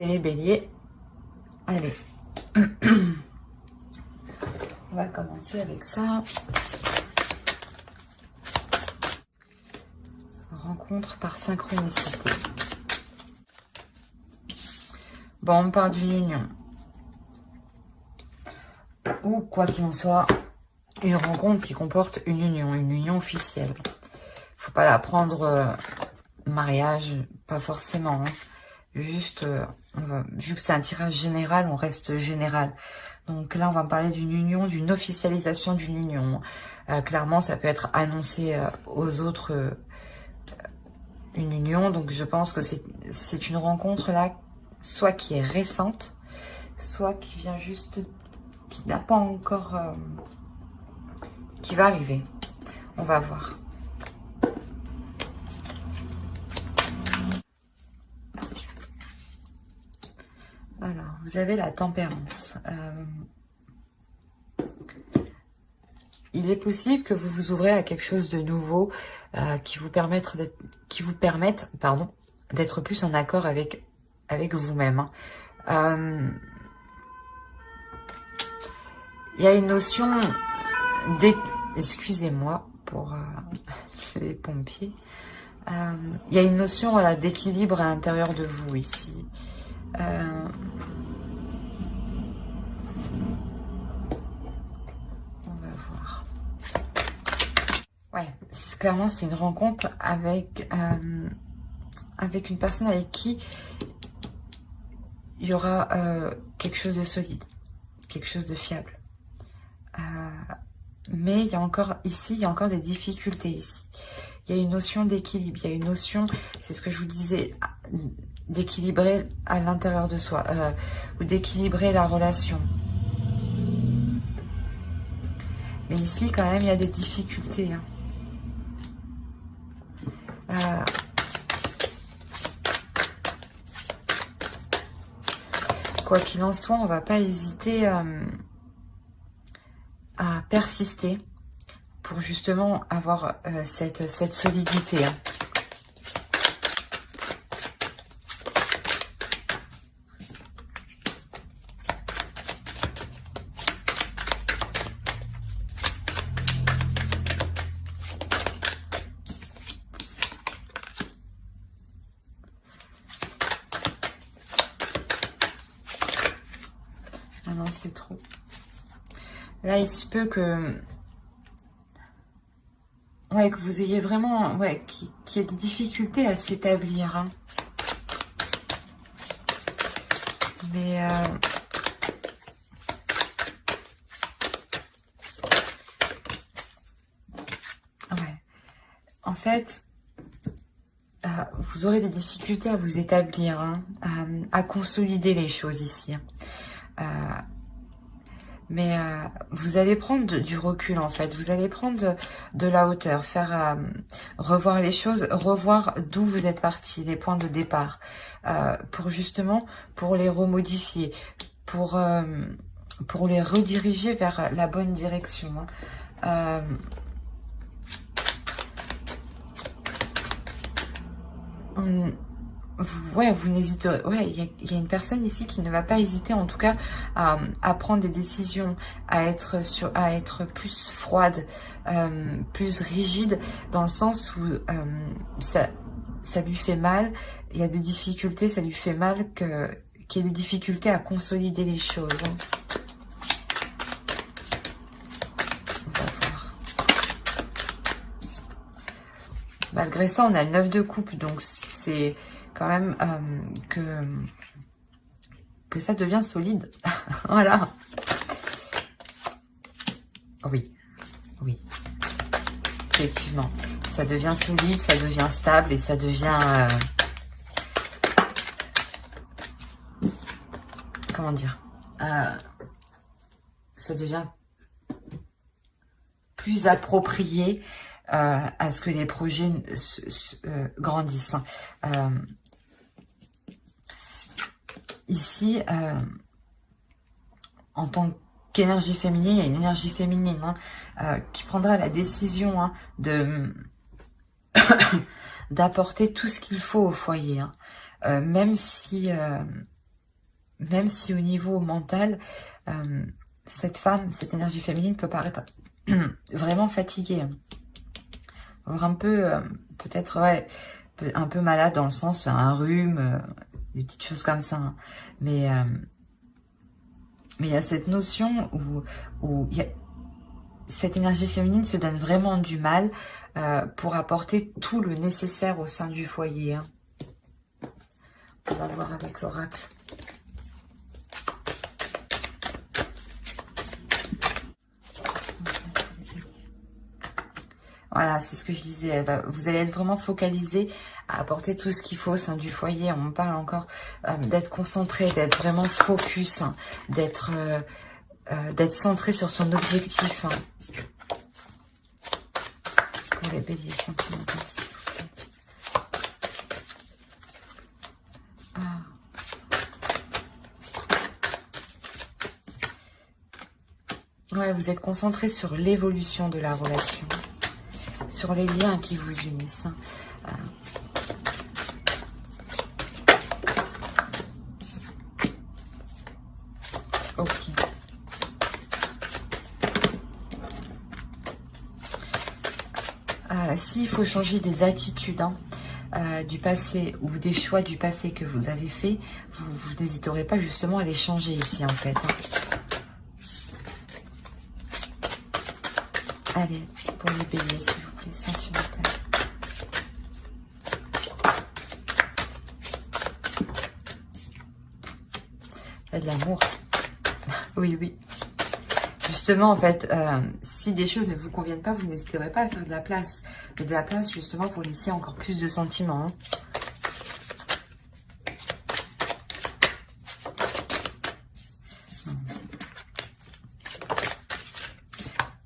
Et les béliers, allez, on va commencer avec ça. Rencontre par synchronicité. Bon, on parle d'une union. Ou, quoi qu'il en soit, une rencontre qui comporte une union officielle. Faut pas la prendre mariage, pas forcément. Hein. Juste, vu que c'est un tirage général, on reste général. Donc là, on va parler d'une union, d'une officialisation d'une union. Clairement, ça peut être annoncé aux autres une union. Donc je pense que c'est une rencontre là, soit qui est récente, soit qui vient juste, qui n'a pas encore, qui va arriver. On va voir. Alors, vous avez la tempérance. Il est possible que vous vous ouvrez à quelque chose de nouveau qui vous permette d'être plus en accord avec vous-même. Il y a une notion excusez-moi pour les pompiers. Il y a une notion d'équilibre à l'intérieur de vous ici. On va voir. Ouais, clairement c'est une rencontre avec une personne avec qui il y aura quelque chose de solide, quelque chose de fiable. Mais il y a encore ici, il y a encore des difficultés ici. Il y a une notion d'équilibre, il y a une notion, c'est ce que je vous disais, d'équilibrer à l'intérieur de soi, ou d'équilibrer la relation. Mais ici, quand même, il y a des difficultés. Hein. Quoi qu'il en soit, on ne va pas hésiter à persister pour justement avoir cette solidité. Hein. Ah non, c'est trop. Là, il se peut que vous ayez vraiment, qu'il y ait des difficultés à s'établir. Hein. Mais en fait, vous aurez des difficultés à vous établir, hein, à consolider les choses ici. Mais vous allez prendre du recul en fait, vous allez prendre de la hauteur, faire revoir les choses, revoir d'où vous êtes parti, les points de départ, pour les remodifier, pour les rediriger vers la bonne direction. Hein. Vous n'hésiterez. Il y a une personne ici qui ne va pas hésiter, en tout cas, à prendre des décisions, à être plus froide, plus rigide, dans le sens où ça lui fait mal. Il y a des difficultés, ça lui fait mal qu'il y ait des difficultés à consolider les choses. Hein. Malgré ça, on a le 9 de coupe, donc c'est quand même que ça devient solide. Voilà. Oui, effectivement. Ça devient solide, ça devient stable et ça devient... comment dire, ça devient plus approprié à ce que les projets grandissent. Ici, en tant qu'énergie féminine, il y a une énergie féminine qui prendra la décision d'apporter tout ce qu'il faut au foyer. Même si même si au niveau mental, cette femme, cette énergie féminine peut paraître vraiment fatiguée. Voire un peu, peut-être, ouais, un peu malade dans le sens, un rhume, des petites choses comme ça. Hein. Mais il y a cette notion où cette énergie féminine se donne vraiment du mal pour apporter tout le nécessaire au sein du foyer. Hein. On va voir avec l'oracle. Voilà, c'est ce que je disais. Vous allez être vraiment focalisé à apporter tout ce qu'il faut au sein du foyer. On parle encore d'être concentré, d'être vraiment focus, hein, d'être centré sur son objectif. Hein. Pour les béliers sentimentaux, s'il vous plaît. Ouais, vous êtes concentré sur l'évolution de la relation, sur les liens qui vous unissent. Ok. S'il faut changer des attitudes du passé ou des choix du passé que vous avez fait, vous n'hésiterez pas justement à les changer ici en fait. Hein. Allez, pour les béliers, s'il vous plaît, sentimental. Il y a de l'amour. Oui, oui. Justement, en fait, si des choses ne vous conviennent pas, vous n'hésiterez pas à faire de la place. Mais de la place, justement, pour laisser encore plus de sentiments. Hein.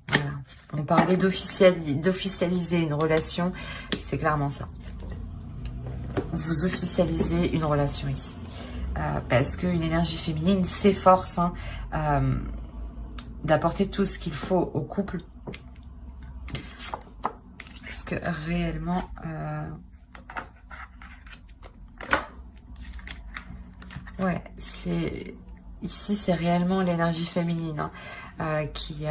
Voilà. On parlait d'officialiser une relation. C'est clairement ça. Vous officialisez une relation ici. Parce qu'une énergie féminine s'efforce d'apporter tout ce qu'il faut au couple. Parce que réellement... ouais, ici, c'est réellement l'énergie féminine qui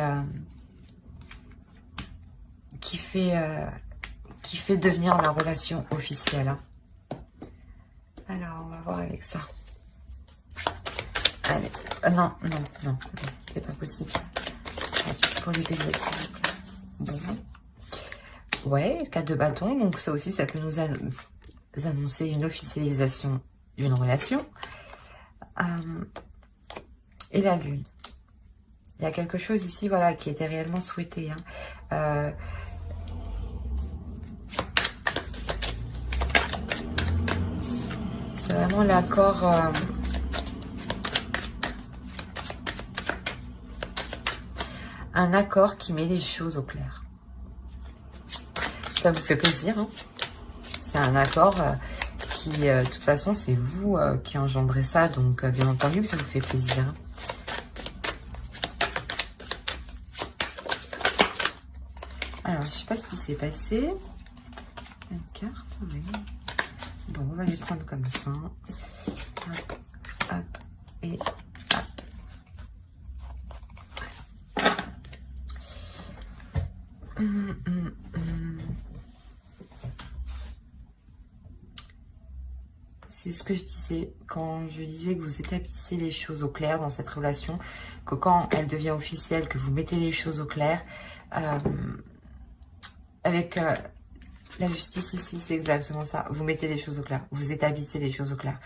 fait devenir la relation officielle. Hein. Alors, on va voir avec ça. Allez, non, c'est pas possible. Pour les béliers, s'il vous plaît. Bon. Ouais, 4 de bâton, donc ça aussi, ça peut nous annoncer une officialisation d'une relation. Et la lune. Il y a quelque chose ici, voilà, qui était réellement souhaité. Hein. C'est vraiment l'accord... un accord qui met les choses au clair. Ça vous fait plaisir, hein? C'est un accord qui, de toute façon, c'est vous qui engendrez ça, donc bien entendu, ça vous fait plaisir. Alors, je sais pas ce qui s'est passé. Une carte, oui. Bon, on va les prendre comme ça. Hop, hop, et hop. C'est ce que je disais quand je disais que vous établissez les choses au clair dans cette relation, que quand elle devient officielle, que vous mettez les choses au clair. Avec la justice ici, c'est exactement ça. Vous mettez les choses au clair, vous établissez les choses au clair.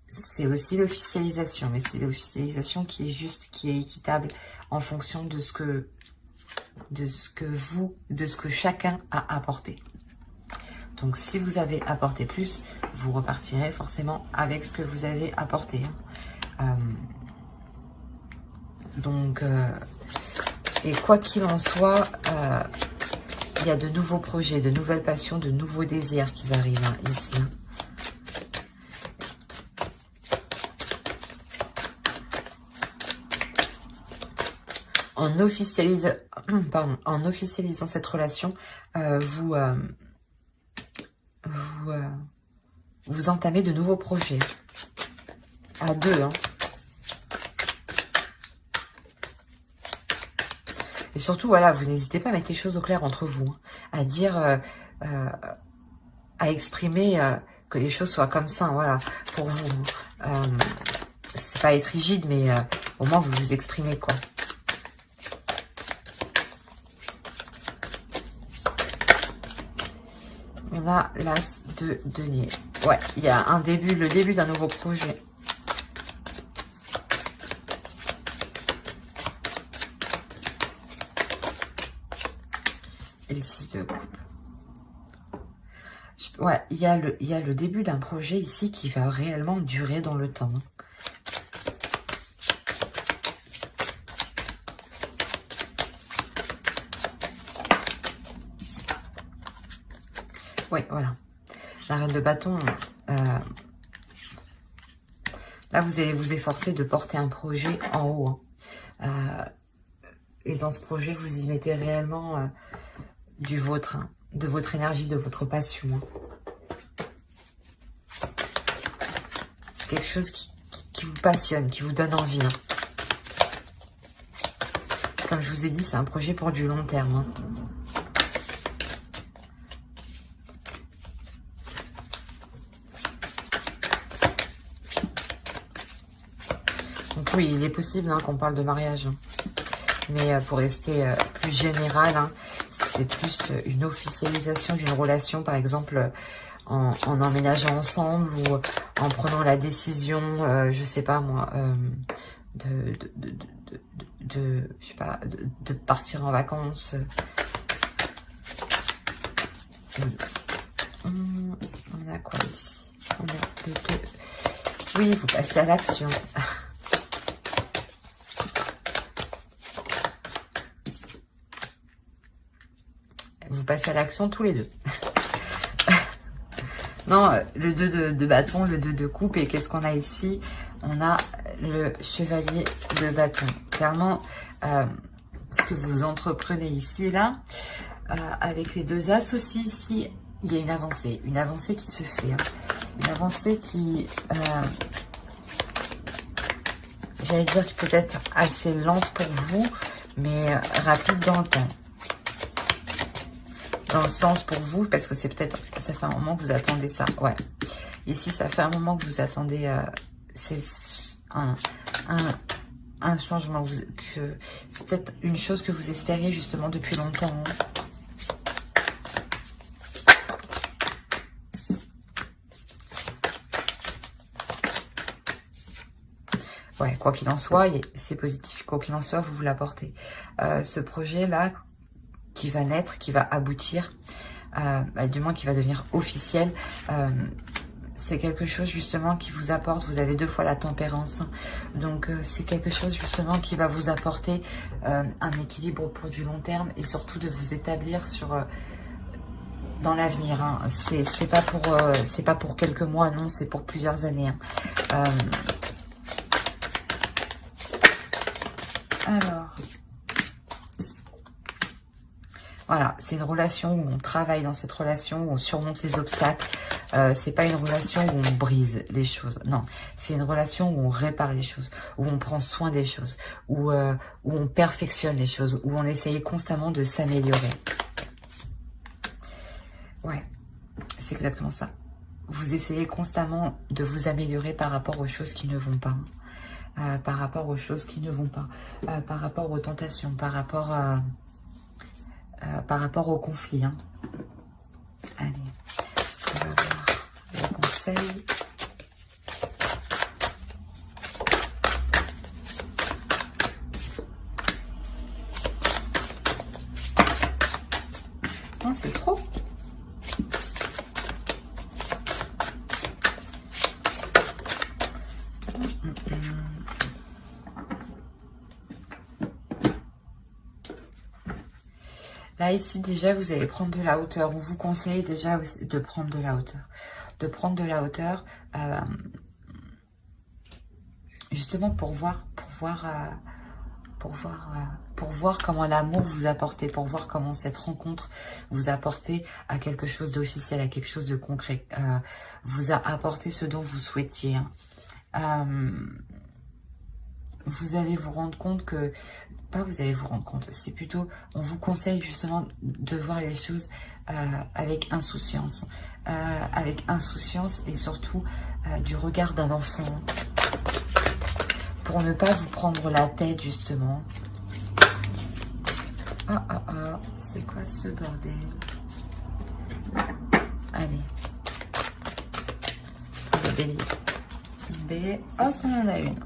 C'est aussi l'officialisation, mais c'est l'officialisation qui est juste, qui est équitable en fonction de ce que chacun a apporté. Donc, si vous avez apporté plus, vous repartirez forcément avec ce que vous avez apporté. Et quoi qu'il en soit, il y a de nouveaux projets, de nouvelles passions, de nouveaux désirs qui arrivent ici. En officialisant cette relation, vous entamez de nouveaux projets. à deux. Hein. Et surtout, voilà, vous n'hésitez pas à mettre les choses au clair entre vous. Hein, à dire, à exprimer que les choses soient comme ça, voilà, pour vous. C'est pas être rigide, mais au moins vous vous exprimez, quoi. On a l'as de denier. Ouais, il y a un début, le début d'un nouveau projet. Et le 6 de coupe. Ouais, il y a le début d'un projet ici qui va réellement durer dans le temps. Oui, voilà. La reine de bâton. Là, vous allez vous efforcer de porter un projet en haut. Hein. Et dans ce projet, vous y mettez réellement du vôtre, hein, de votre énergie, de votre passion. Hein. C'est quelque chose qui vous passionne, qui vous donne envie. Hein. Comme je vous ai dit, c'est un projet pour du long terme. Hein. Donc oui, il est possible hein, qu'on parle de mariage. Hein. Mais pour rester plus général, hein, c'est plus une officialisation d'une relation, par exemple, en emménageant ensemble ou en prenant la décision, je sais pas moi, je sais pas, de partir en vacances. On a quoi ici? On a le 2. Oui, vous passez à l'action. Vous passez à l'action tous les deux. Non, le 2 de bâton, le 2 de coupe. Et qu'est-ce qu'on a ici? On a le chevalier de bâton. Clairement, ce que vous entreprenez ici, là, avec les 2 as aussi, ici, il y a une avancée qui se fait. Hein. Une avancée qui, j'allais dire peut-être assez lente pour vous, mais rapide dans le temps. Dans le sens pour vous, parce que c'est peut-être, ça fait un moment que vous attendez ça, ouais. Ici, ça fait un moment que vous attendez, c'est un changement, c'est peut-être une chose que vous espériez justement depuis longtemps. Hein. Ouais, quoi qu'il en soit, c'est positif, quoi qu'il en soit, vous l'apportez. Ce projet-là, qui va naître, qui va aboutir, du moins qui va devenir officiel, c'est quelque chose justement qui vous apporte, vous avez 2 fois la tempérance, hein. Donc c'est quelque chose justement qui va vous apporter un équilibre pour du long terme et surtout de vous établir sur dans l'avenir. Hein. C'est pas pour quelques mois, non, c'est pour plusieurs années. Hein. Alors... Voilà, c'est une relation où on travaille dans cette relation, où on surmonte les obstacles. C'est pas une relation où on brise les choses. Non, c'est une relation où on répare les choses, où on prend soin des choses, où on perfectionne les choses, où on essaye constamment de s'améliorer. Ouais, c'est exactement ça. Vous essayez constamment de vous améliorer par rapport aux choses qui ne vont pas. Par rapport aux choses qui ne vont pas. Par rapport aux tentations, par rapport au conflit. Hein. Allez, on va voir le conseil. Non, c'est trop. Là, ici, déjà, vous allez prendre de la hauteur. On vous conseille déjà aussi de prendre de la hauteur. De prendre de la hauteur, justement pour voir comment l'amour vous apporte, pour voir comment cette rencontre vous apporte à quelque chose d'officiel, à quelque chose de concret, vous a apporté ce dont vous souhaitiez. Hein. vous allez vous rendre compte que, pas vous allez vous rendre compte, c'est plutôt, on vous conseille justement de voir les choses avec insouciance et surtout du regard d'un enfant, pour ne pas vous prendre la tête justement. C'est quoi ce bordel? Allez, le bélier. B, hop, on en a une.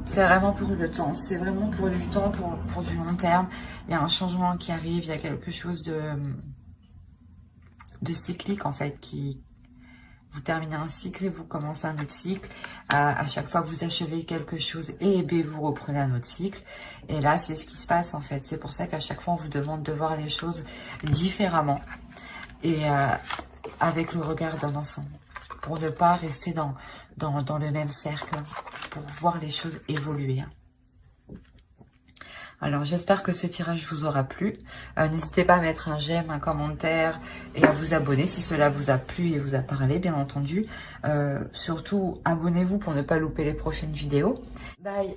C'est vraiment pour le temps, c'est vraiment pour du temps, pour du long terme. Il y a un changement qui arrive, il y a quelque chose de cyclique en fait, qui vous terminez un cycle et vous commencez un autre cycle. À chaque fois que vous achevez quelque chose, et bien vous reprenez un autre cycle. Et là, c'est ce qui se passe en fait. C'est pour ça qu'à chaque fois, on vous demande de voir les choses différemment et avec le regard d'un enfant, pour ne pas rester dans le même cercle, pour voir les choses évoluer. Alors, j'espère que ce tirage vous aura plu. N'hésitez pas à mettre un j'aime, un commentaire et à vous abonner si cela vous a plu et vous a parlé, bien entendu. Surtout, abonnez-vous pour ne pas louper les prochaines vidéos. Bye!